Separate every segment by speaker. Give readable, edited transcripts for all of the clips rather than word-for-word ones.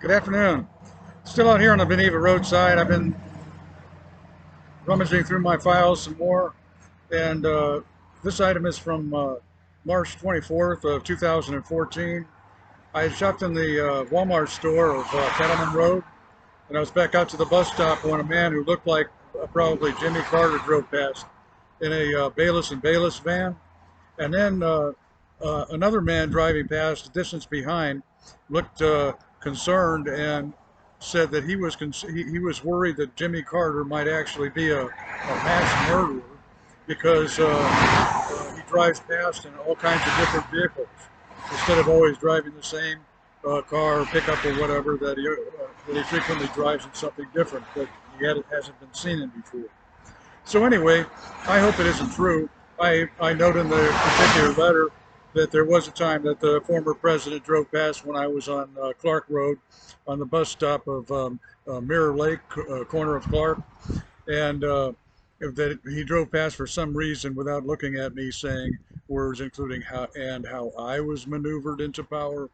Speaker 1: Good afternoon. Still out here on the Beneva roadside. I've been rummaging through my files some more, and this item is from March 24th of 2014. I had shopped in the Walmart store of Cattlemen Rd, and I was back out to the bus stop when a man who looked like probably Jimmy Carter drove past in a Bayliss Bayliss van, and then another man driving past a distance behind looked concerned and said that he was worried that Jimmy Carter might actually be a mass murderer because he drives past in all kinds of different vehicles instead of always driving the same car or pickup or whatever that he frequently drives in something different that hasn't been seen in before. So anyway, I hope it isn't true. I note in the particular letter that there was a time that the former president drove past when I was on Clark Road on the bus stop of Mirror Lake, corner of Clark, and that he drove past for some reason without looking at me, saying words including how I was maneuvered into power.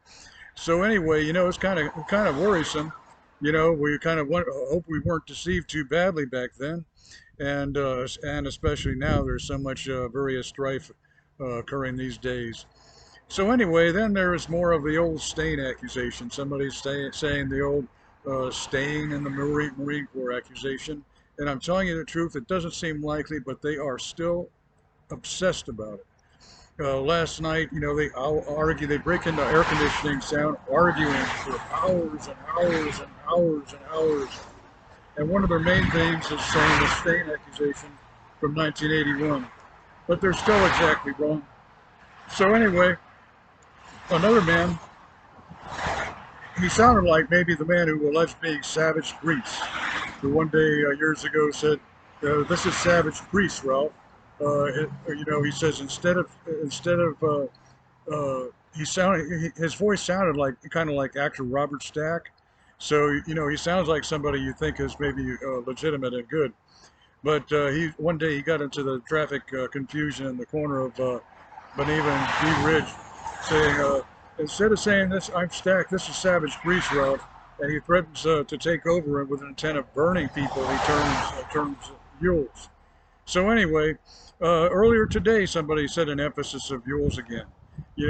Speaker 1: So anyway, it's kind of worrisome. We kind of hope we weren't deceived too badly back then, and especially now there's so much various strife occurring these days. So anyway, then there is more of the old stain accusation. Somebody's saying the old staying in the Marine Corps accusation. And I'm telling you the truth, it doesn't seem likely, but they are still obsessed about it. Last night, they argue, they break into air conditioning sound, arguing for hours and hours and hours and hours. And one of their main things is saying the stain accusation from 1981. But they're still exactly wrong. So anyway, another man, he sounded like maybe the man who alleged being Savage Grease, who one day years ago said, "This is Savage Grease, Ralph." He says his voice sounded like kind of like actor Robert Stack. So he sounds like somebody you think is maybe legitimate and good. But one day he got into the traffic confusion in the corner of Beneva and Ridge, saying, instead of saying this, I'm Stack, this is Savage Grease, Ralph, and he threatens to take over, and with an intent of burning people, he turns mules. So anyway, earlier today, somebody said an emphasis of mules again. You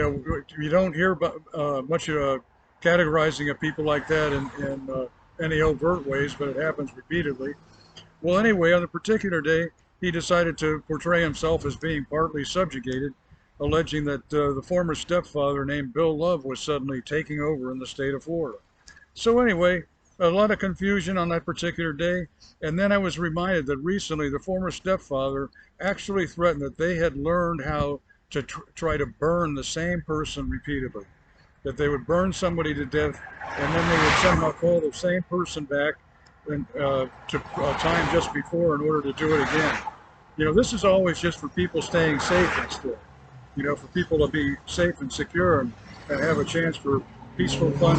Speaker 1: don't hear much categorizing of people like that in any overt ways, but it happens repeatedly. Well, anyway, on a particular day, he decided to portray himself as being partly subjugated, alleging that the former stepfather named Bill Love was suddenly taking over in the state of Florida. So anyway, a lot of confusion on that particular day. And then I was reminded that recently the former stepfather actually threatened that they had learned how to try to burn the same person repeatedly. That they would burn somebody to death, and then they would somehow call the same person back and, to a time just before in order to do it again. This is always just for people staying safe instead. For people to be safe and secure and have a chance for peaceful, fun